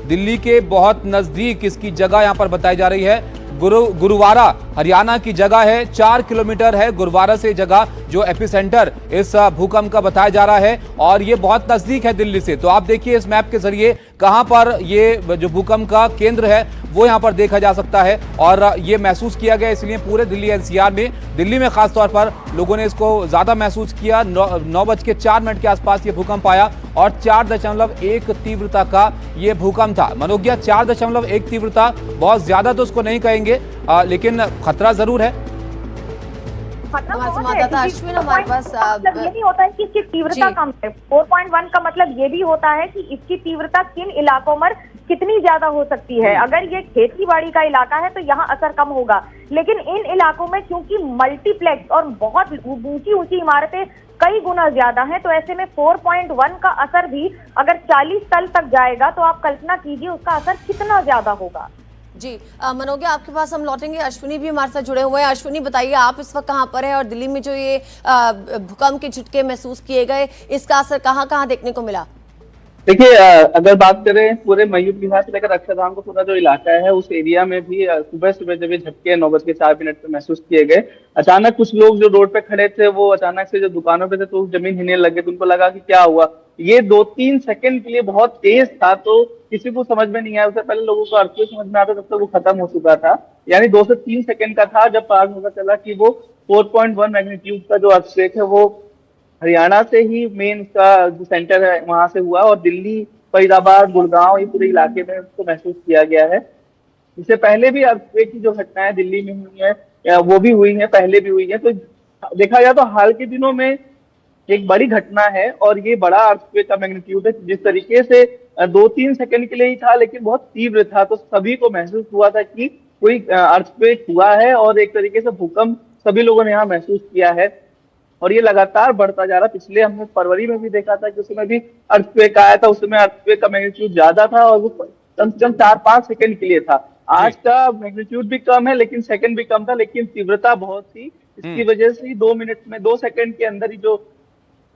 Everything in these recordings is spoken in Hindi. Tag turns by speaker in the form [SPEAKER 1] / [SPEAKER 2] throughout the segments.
[SPEAKER 1] दिल्ली के बहुत नजदीक इसकी जगह यहाँ पर बताई जा रही है। गुरुवारा हरियाणा की जगह है, 4 किलोमीटर है गुरुवारा से जगह जो एपिसेंटर इस भूकंप का बताया जा रहा है, और ये बहुत नजदीक है दिल्ली से। तो आप देखिए इस मैप के जरिए कहां पर ये जो भूकंप का केंद्र है वो यहां पर देखा जा सकता है, और ये महसूस किया गया। इसलिए पूरे दिल्ली एनसीआर में, दिल्ली में खासतौर पर लोगों ने इसको ज्यादा महसूस किया। 9:04 के आसपास ये भूकंप आया और 4.1 तीव्रता का ये भूकंप था। मनोज्ञा, 4.1 तीव्रता बहुत ज्यादा तो उसको नहीं कहेंगे, लेकिन खतरा जरूर है।
[SPEAKER 2] संवाददाता अश्विन हमारे पास
[SPEAKER 3] मतलब ये नहीं होता है कि इसकी तीव्रता कम है। 4.1 का मतलब ये भी होता है कि इसकी तीव्रता किन इलाकों में कितनी ज्यादा हो सकती है। अगर ये खेती बाड़ी का इलाका है तो यहाँ असर कम होगा, लेकिन इन इलाकों में क्योंकि मल्टीप्लेक्स और बहुत ऊंची ऊंची इमारतें कई गुना ज्यादा है, तो ऐसे में 4.1 का असर भी अगर 40 तल तक जाएगा तो आप कल्पना कीजिए उसका असर कितना ज्यादा होगा।
[SPEAKER 2] जी मनोज्ञा, आपके पास हम लौटेंगे। अश्विनी भी हमारे साथ जुड़े हुए हैं। अश्विनी, बताइए आप इस वक्त कहाँ पर है और दिल्ली में जो ये भूकंप के झटके महसूस किए गए, इसका असर कहाँ कहाँ देखने को मिला?
[SPEAKER 4] देखिए, अगर बात करें पूरे मयूर विहार से लेकर अक्षरधाम का पूरा जो इलाका है उस एरिया में भी सुबह सुबह जब ये झटके 9:04 पे महसूस किए गए, अचानक कुछ लोग जो रोड पे खड़े थे वो अचानक से जो दुकानों पे थे तो जमीन हिलने लगे, तो उनको लगा कि क्या हुआ। ये 2-3 सेकंड के लिए बहुत तेज था, तो किसी को समझ में नहीं आया। उससे पहले लोगों को अर्थक्वेक समझ में आता तब तक वो खत्म हो चुका था। यानी 2 से 3 सेकंड का था जब बाद में पता चला कि वो 4.1 मैग्नीट्यूड का जो अर्थक्वेक है वो हरियाणा से ही मेन का जो सेंटर है वहां से हुआ, और दिल्ली, फरीदाबाद, गुड़गांव, ये पूरे इलाके में उसको महसूस किया गया है। इससे पहले भी अर्थक्वेक की जो घटनाएं दिल्ली में हुई है वो भी हुई है, पहले भी हुई है। तो देखा जाए तो हाल के दिनों में एक बड़ी घटना है, और ये बड़ा अर्थक्वेक का मैग्नीट्यूड है। जिस तरीके से 2-3 सेकंड के लिए ही था लेकिन बहुत तीव्र था, तो सभी को महसूस हुआ था कि कोई अर्थक्वेक हुआ है, और एक तरीके से भूकंप सभी लोगों ने यहाँ महसूस किया है। और ये लगातार बढ़ता जा रहा। पिछले हमने फरवरी में भी देखा था कि उस समय भी अर्थक्वेक आया था, उस समय अर्थक्वेक का मैग्नीट्यूड ज्यादा था और वो कम से कम 4-5 सेकंड के लिए था। आज का मैग्नीट्यूड भी कम है लेकिन सेकंड भी कम था, लेकिन तीव्रता बहुत थी। इसकी वजह से ही 2 मिनट में 2 सेकंड के अंदर ही जो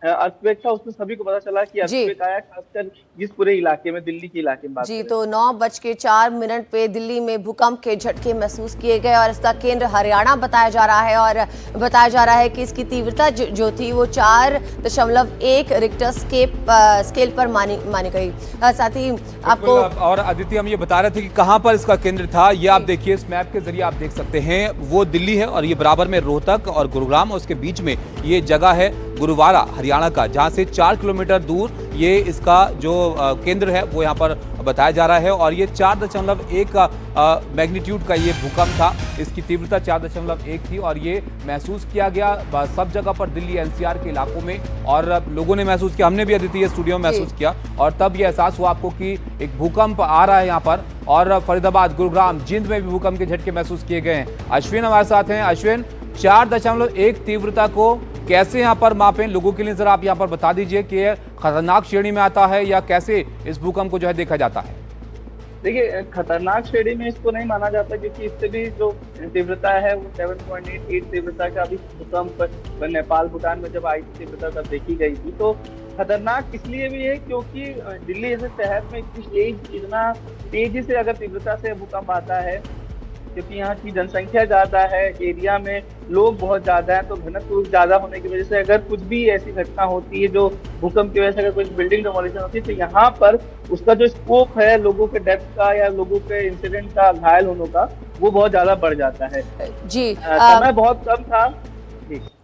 [SPEAKER 4] अर्थक्वेक था उसमें सभी को पता चला कि अर्थक्वेक आया, खासकर जिस पूरे इलाके में, दिल्ली के इलाके में बात
[SPEAKER 2] जी। तो 9:04 पे दिल्ली में भूकंप के झटके महसूस किए गए और इसका केंद्र हरियाणा बताया जा रहा है, और बताया जा रहा है कि इसकी तीव्रता जो थी वो 4.1 रिक्टर स्केल पर मानी गई। साथ ही आपको
[SPEAKER 1] और अदिति, हम ये बता रहे थे कि कहां पर इसका केंद्र था। ये आप देखिए इस मैप के जरिए आप देख सकते हैं, वो दिल्ली है और ये बराबर में रोहतक और गुरुग्राम, और उसके बीच में ये जगह है गुरुवारा हरियाणा का, जहां से 4 किलोमीटर दूर ये इसका जो केंद्र है वो यहाँ पर बताया जा रहा है। और ये 4.1 मैग्नीट्यूड का ये भूकंप था। इसकी तीव्रता 4.1 थी और ये महसूस किया गया सब जगह पर दिल्ली एनसीआर के इलाकों में, और लोगों ने महसूस किया, हमने भी अदिति स्टूडियो में महसूस किया, और तब ये एहसास हुआ आपको कि एक भूकंप आ रहा है यहाँ पर। और फरीदाबाद, गुरुग्राम, जिंद में भी भूकंप के झटके महसूस किए गए हैं। अश्विन हमारे साथ हैं। अश्विन, 4.1 तीव्रता को कैसे यहाँ पर मापें, लोगों के लिए जरा आप यहाँ पर बता दीजिए कि खतरनाक श्रेणी में आता है या कैसे इस भूकंप को जो है देखा जाता है?
[SPEAKER 4] देखिए, खतरनाक श्रेणी में इसको नहीं माना जाता, क्योंकि इससे भी जो तीव्रता है वो 7.88 तीव्रता का भी भूकंप नेपाल, भूटान में जब आई थी तीव्रता तब देखी गई थी। तो खतरनाक इसलिए भी है क्योंकि दिल्ली जैसे शहर में इतना तेजी से अगर तीव्रता से भूकंप आता है, क्योंकि यहाँ की जनसंख्या ज्यादा है, एरिया में लोग बहुत ज्यादा है, तो घनत्व ज्यादा होने की वजह से अगर कुछ भी ऐसी घटना होती है जो भूकंप की वजह से अगर कोई बिल्डिंग डिमोलिशन होती है, तो यहाँ पर उसका जो स्कोप है लोगों के डेथ का या लोगों के इंसिडेंट का, घायल होने का, वो बहुत ज्यादा बढ़ जाता है।
[SPEAKER 2] जी,
[SPEAKER 4] समय बहुत कम था।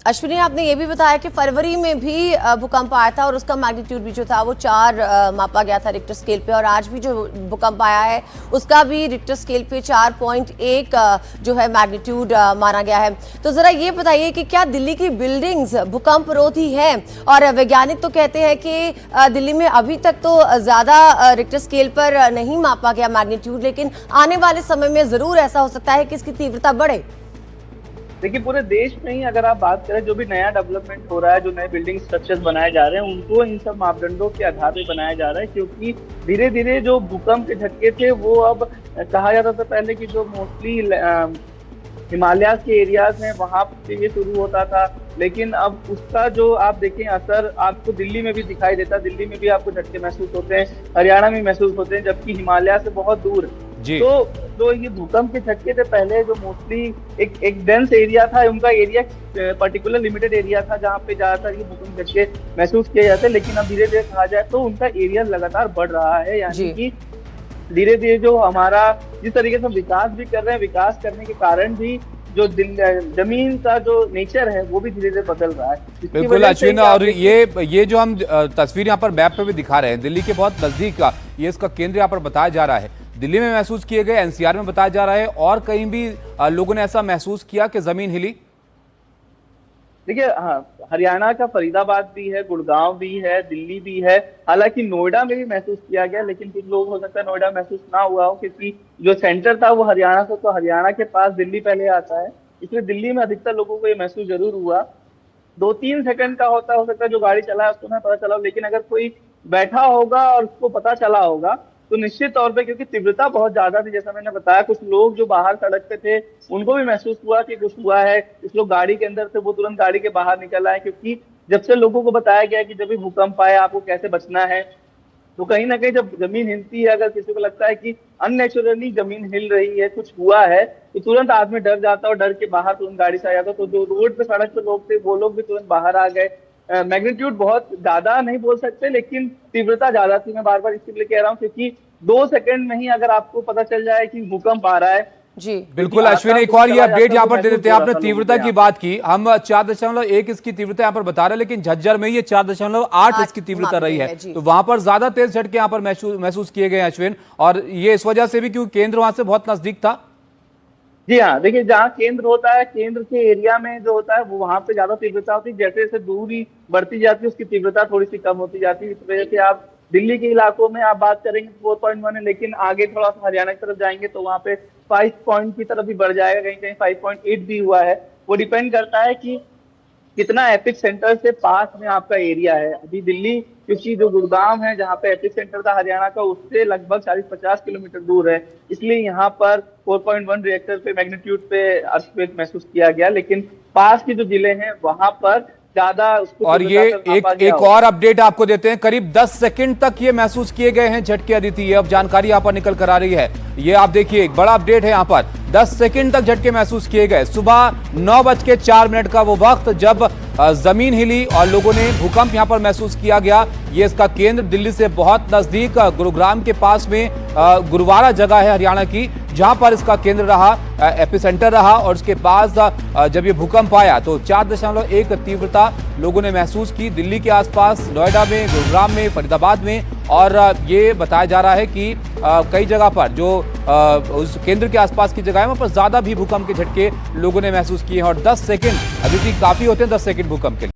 [SPEAKER 2] अश्विनी, आपने ये भी बताया कि फरवरी में भी भूकंप आया था और उसका मैग्नीट्यूड भी जो था वो 4 मापा गया था रिक्टर स्केल पे, और आज भी जो भूकंप आया है उसका भी रिक्टर स्केल पे 4.1 जो है मैग्नीट्यूड माना गया है। तो जरा ये बताइए कि क्या दिल्ली की बिल्डिंग्स भूकंप रोधी है? और वैज्ञानिक तो कहते हैं कि दिल्ली में अभी तक तो ज्यादा रिक्टर स्केल पर नहीं मापा गया मैग्नीट्यूड, लेकिन आने वाले समय में जरूर ऐसा हो सकता है कि इसकी तीव्रता बढ़े।
[SPEAKER 4] देखिए, पूरे देश में ही अगर आप बात करें, जो भी नया डेवलपमेंट हो रहा है, जो नए बिल्डिंग स्ट्रक्चर्स बनाए जा रहे हैं, उनको इन सब मापदंडों के आधार पर बनाया जा रहा है, क्योंकि धीरे धीरे जो भूकंप के झटके थे वो अब कहा जाता था पहले कि जो मोस्टली हिमालय के एरियाज हैं वहां से ये शुरू होता था, लेकिन अब उसका जो आप देखें असर आपको दिल्ली में भी दिखाई देता है। दिल्ली में भी आपको झटके महसूस होते हैं, हरियाणा में महसूस होते हैं, जबकि हिमालय से बहुत दूर
[SPEAKER 1] जी।
[SPEAKER 4] तो जो ये भूकंप के झटके थे पहले जो मोस्टली एक डेंस एरिया था, उनका एरिया पर्टिकुलर लिमिटेड एरिया था जहाँ पे ज्यादातर ये भूकंप झटके महसूस किए जाते हैं, लेकिन अब धीरे धीरे कहा जाए तो उनका एरिया लगातार बढ़ रहा है। यानी कि धीरे धीरे जो हमारा जिस तरीके से हम विकास भी कर रहे हैं, विकास करने के कारण भी जो जमीन का जो नेचर है वो भी धीरे धीरे बदल रहा है।
[SPEAKER 1] बिल्कुल अश्विन, और ये जो हम तस्वीर यहाँ पर मैप पे भी दिखा रहे हैं, दिल्ली के बहुत नजदीक का ये इसका केंद्र यहाँ पर बताया जा रहा है। दिल्ली में महसूस किए गए, एनसीआर में बताया जा रहा है, और कहीं भी लोगों ने ऐसा महसूस किया कि जमीन हिली?
[SPEAKER 4] देखिए, हाँ, हरियाणा का फरीदाबाद भी है, गुड़गांव भी है, दिल्ली भी है, हालांकि नोएडा में भी महसूस किया गया, लेकिन कुछ लोग हो सकता है नोएडा महसूस ना हुआ हो, क्योंकि जो सेंटर था वो हरियाणा से, तो हरियाणा के पास दिल्ली पहले आता है, इसलिए दिल्ली में अधिकतर लोगों को ये महसूस जरूर हुआ। 2-3 सेकंड का हो सकता है जो गाड़ी चला है उसको ना पता चला, लेकिन अगर कोई बैठा होगा और उसको पता चला होगा तो निश्चित तौर पे, क्योंकि तीव्रता बहुत ज्यादा थी, जैसा मैंने बताया, कुछ लोग जो बाहर सड़क पे थे उनको भी महसूस हुआ कि कुछ हुआ है। कुछ लोग गाड़ी के अंदर थे, वो तुरंत गाड़ी के बाहर निकल आए, क्योंकि जब से लोगों को बताया गया कि जब भी भूकंप आए आपको कैसे बचना है, तो कहीं ना कहीं जब जमीन हिलती है, अगर किसी को लगता है कि अननेचुरली जमीन हिल रही है, कुछ हुआ है, तो तुरंत आदमी डर जाता है और डर के बाहर तुरंत गाड़ी से आ जाता। तो जो रोड पे सड़क पे लोग थे वो लोग भी तुरंत बाहर आ गए। मैग्नीट्यूड बहुत ज्यादा नहीं बोल सकते, लेकिन तीव्रता ज्यादा थी। मैं बार बार इसलिए कह रहा हूँ क्योंकि 2 सेकंड में ही अगर आपको पता चल जाए कि भूकंप आ रहा है।
[SPEAKER 2] जी
[SPEAKER 1] बिल्कुल अश्विन, एक और ये अपडेट यहाँ पर दे देते हैं। आपने तीव्रता की बात की, हम 4.1 इसकी तीव्रता यहाँ पर बता रहे हैं, लेकिन झज्जर में ये 4.8 इसकी तीव्रता रही है, तो वहां पर ज्यादा तेज झटके यहाँ पर महसूस किए गए अश्विन, और ये इस वजह से भी क्योंकि केंद्र वहां से बहुत नजदीक था।
[SPEAKER 4] जी हाँ, देखिए, जहाँ केंद्र होता है, केंद्र के एरिया में जो होता है वो वहां पे ज्यादा तीव्रता होती है। जैसे जैसे दूरी बढ़ती जाती है उसकी तीव्रता थोड़ी सी कम होती जाती है। इस वजह से आप दिल्ली के इलाकों में आप बात करेंगे 4.1 है, लेकिन आगे थोड़ा सा हरियाणा की तरफ जाएंगे तो वहाँ पे 5 पॉइंट की तरफ भी बढ़ जाएगा, कहीं कहीं 5.8 भी हुआ है। वो डिपेंड करता है कि कितना एपिक सेंटर से पास में आपका एरिया है। अभी दिल्ली, क्योंकि जो गुड़गांव है जहाँ पे एपिक सेंटर था हरियाणा का, उससे लगभग 40-50 किलोमीटर दूर है, इसलिए यहाँ पर 4.1 रिएक्टर पे मैग्नीट्यूड पे अर्थक्वेक महसूस किया गया, लेकिन पास के जो जिले हैं वहां पर ज्यादा उसको।
[SPEAKER 1] और ये एक और अपडेट आपको देते हैं, करीब 10 सेकंड तक ये महसूस किए गए हैं झटके अदिति, ये अब जानकारी यहाँ पर निकल कर आ रही है। ये आप देखिए, एक बड़ा अपडेट है यहाँ पर, 10 सेकंड तक झटके महसूस किए गए। सुबह 9:04 का वो वक्त जब जमीन हिली और लोगों ने भूकंप यहाँ पर महसूस किया गया। ये इसका केंद्र दिल्ली से बहुत नजदीक गुरुग्राम के पास में गुरुवारा जगह है हरियाणा की, जहां पर इसका केंद्र रहा, एपिसेंटर रहा, और उसके पास जब ये भूकंप आया तो 4.1 तीव्रता लोगों ने महसूस की दिल्ली के आसपास, नोएडा में, गुरुग्राम में, फरीदाबाद में। और ये बताया जा रहा है कि कई जगह पर जो उस केंद्र के आसपास की जगह है वहां पर ज्यादा भी भूकंप के झटके लोगों ने महसूस किए हैं। और 10 सेकंड अभी भी काफी होते हैं 10 सेकंड भूकंप के लिए।